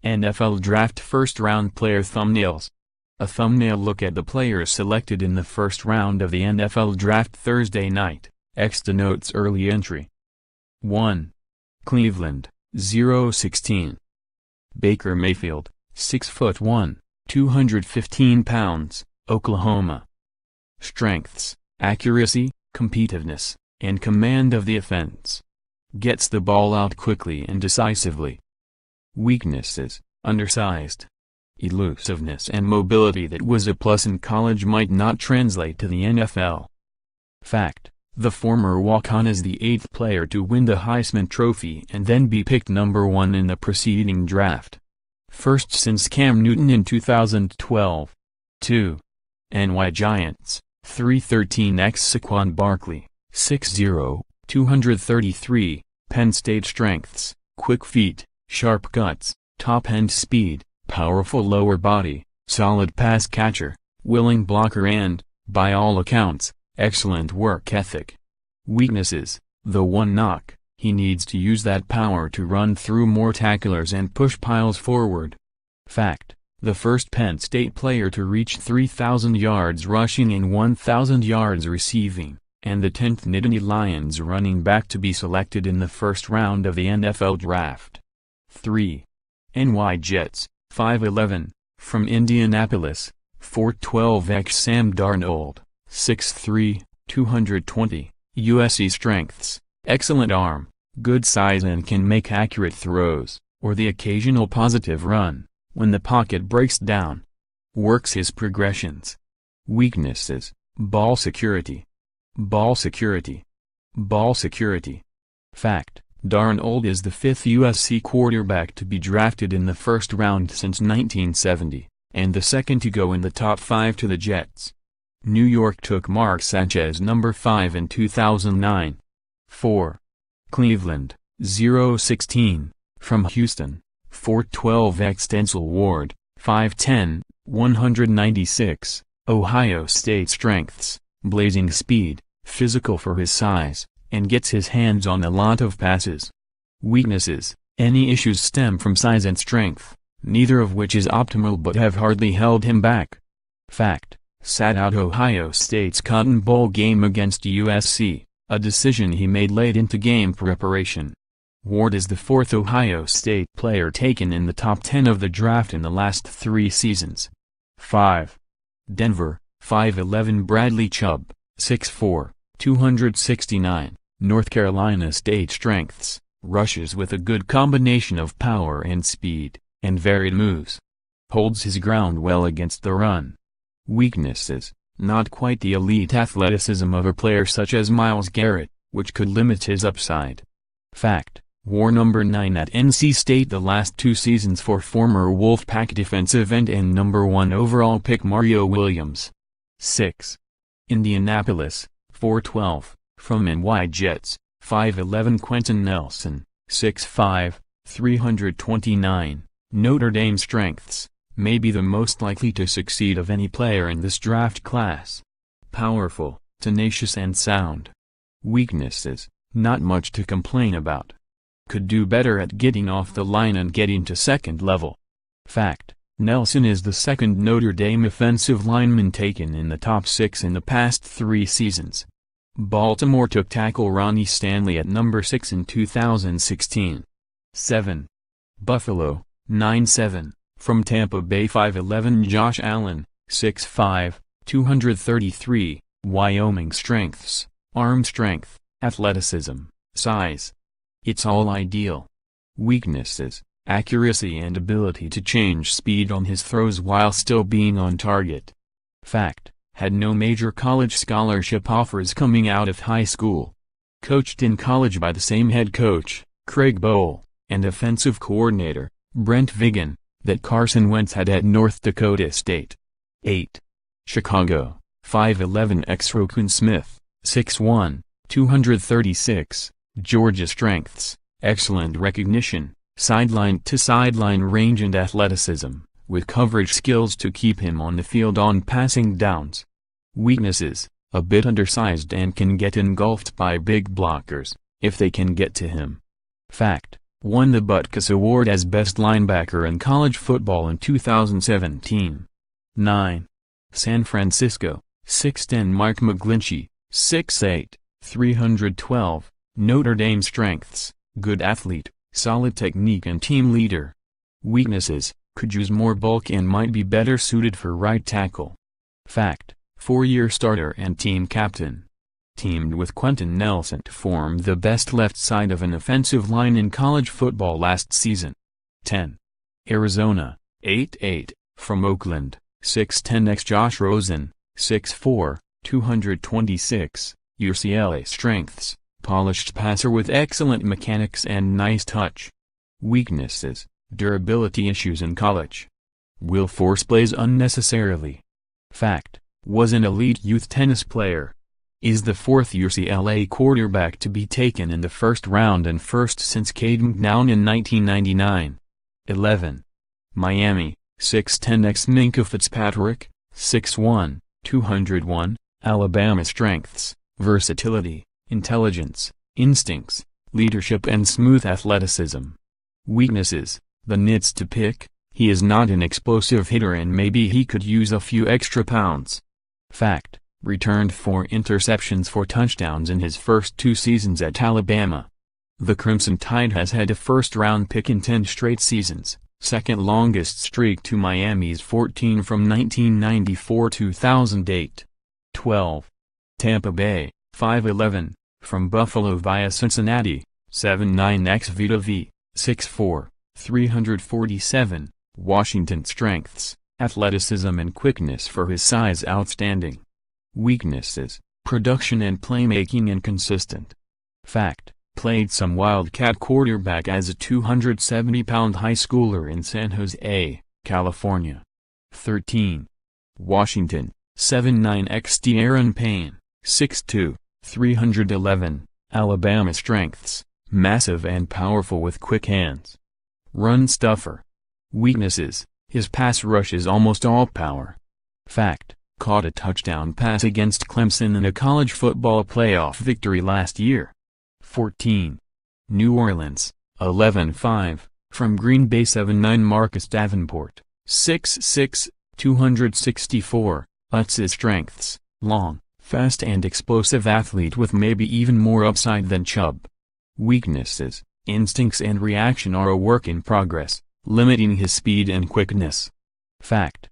NFL Draft First-Round Player Thumbnails. A thumbnail look at the players selected in the first round of the NFL Draft Thursday night. X-denotes early entry. 1. Cleveland, 0-16. Baker Mayfield, 6'1", 215 pounds, Oklahoma. Strengths: accuracy, competitiveness, and command of the offense. Gets the ball out quickly and decisively. Weaknesses: undersized. Elusiveness and mobility that was a plus in college might not translate to the NFL. Fact: the former walk-on is the 8th player to win the Heisman Trophy and then be picked number 1 in the preceding draft. First since Cam Newton in 2012. 2. NY Giants, 313 x Saquon Barkley, 6'0", 233, Penn State strengths: quick feet, sharp guts, top-end speed, powerful lower body, solid pass catcher, willing blocker and, by all accounts, excellent work ethic. Weaknesses: the one knock, he needs to use that power to run through more tacklers and push piles forward. Fact: the first Penn State player to reach 3,000 yards rushing and 1,000 yards receiving, and the 10th Nittany Lions running back to be selected in the first round of the NFL Draft. 3. NY Jets, 5'11", from Indianapolis, 412 x Sam Darnold, 6'3", 220, USC strengths: excellent arm, good size and can make accurate throws, or the occasional positive run, when the pocket breaks down. Works his progressions. Weaknesses: ball security. Ball security. Ball security. Fact: Darnold is the 5th USC quarterback to be drafted in the first round since 1970, and the second to go in the top 5 to the Jets. New York took Mark Sanchez number 5 in 2009. 4. Cleveland, 0-16, from Houston, 412 x Denzel Ward, 5'10", 196, Ohio State strengths: blazing speed, physical for his size, and gets his hands on a lot of passes. Weaknesses: any issues stem from size and strength, neither of which is optimal but have hardly held him back. Fact: sat out Ohio State's Cotton Bowl game against USC, a decision he made late into game preparation. Ward is the 4th Ohio State player taken in the top 10 of the draft in the last 3 seasons. 5. Denver, 5'11", Bradley Chubb, 6'4", 269, North Carolina State strengths: rushes with a good combination of power and speed, and varied moves. Holds his ground well against the run. Weaknesses: not quite the elite athleticism of a player such as Myles Garrett, which could limit his upside. Fact: wore number 9 at NC State the last 2 seasons for former Wolfpack defensive end and number 1 overall pick Mario Williams. 6. Indianapolis, 412, from NY Jets, 5'11", Quentin Nelson, 6'5", 329, Notre Dame strengths: may be the most likely to succeed of any player in this draft class. Powerful, tenacious and sound. Weaknesses: not much to complain about. Could do better at getting off the line and getting to second level. Fact: Nelson is the 2nd Notre Dame offensive lineman taken in the top 6 in the past 3 seasons. Baltimore took tackle Ronnie Stanley at number 6 in 2016. 7. Buffalo, 9-7, from Tampa Bay, 5'11", Josh Allen, 6'5", 233, Wyoming strengths: arm strength, athleticism, size. It's all ideal. Weaknesses: accuracy and ability to change speed on his throws while still being on target. Fact: had no major college scholarship offers coming out of high school. Coached in college by the same head coach, Craig Bohl, and offensive coordinator, Brent Vigen, that Carson Wentz had at North Dakota State. 8. Chicago, 5'11", x Roquan Smith, 6'1", 236, Georgia strengths: excellent recognition, sideline-to-sideline range and athleticism, with coverage skills to keep him on the field on passing downs. Weaknesses: a bit undersized and can get engulfed by big blockers, if they can get to him. Fact: Won the Butkus Award as Best Linebacker in college football in 2017. 9. San Francisco, 6'10" Mike McGlinchey, 6'8", 312, Notre Dame strengths, good athlete, solid technique and team leader. Weaknesses, could use more bulk and might be better suited for right tackle. Fact, 4-year starter and team captain. Teamed with Quentin Nelson to form the best left side of an offensive line in college football last season. 10. Arizona, 8'8", from Oakland, 6'10" x Josh Rosen, 6'4", 226, UCLA strengths, polished passer with excellent mechanics and nice touch. Weaknesses, durability issues in college. Will force plays unnecessarily. Fact, was an elite youth tennis player. Is the 4th UCLA quarterback to be taken in the first round and first since Cade McNown in 1999. 11. Miami, 6'10" x Minkah Fitzpatrick, 6'1", 201, Alabama strengths, versatility, intelligence, instincts, leadership and smooth athleticism. Weaknesses, the nits to pick, he is not an explosive hitter and maybe he could use a few extra pounds. Fact, returned 4 interceptions for touchdowns in his first 2 seasons at Alabama. The Crimson Tide has had a first-round pick in 10 straight seasons, second longest streak to Miami's 14 from 1994-2008. 12. Tampa Bay, 5'11", from Buffalo via Cincinnati, 7'9" x Vita V, 6'4", 347, Washington strengths, athleticism and quickness for his size outstanding. Weaknesses, production and playmaking inconsistent. Fact, played some Wildcat quarterback as a 270-pound high schooler in San Jose, California. 13. Washington, 7'9" x De'Aaron Payne, 6'2", 311, Alabama strengths, massive and powerful with quick hands. Run stuffer. Weaknesses, his pass rush is almost all power. Fact, caught a touchdown pass against Clemson in a college football playoff victory last year. 14. New Orleans, 11'5", from Green Bay 7'9" Marcus Davenport, 6'6", 264, Utz's strengths, long, fast and explosive athlete with maybe even more upside than Chubb. Weaknesses, instincts and reaction are a work in progress, limiting his speed and quickness. Fact,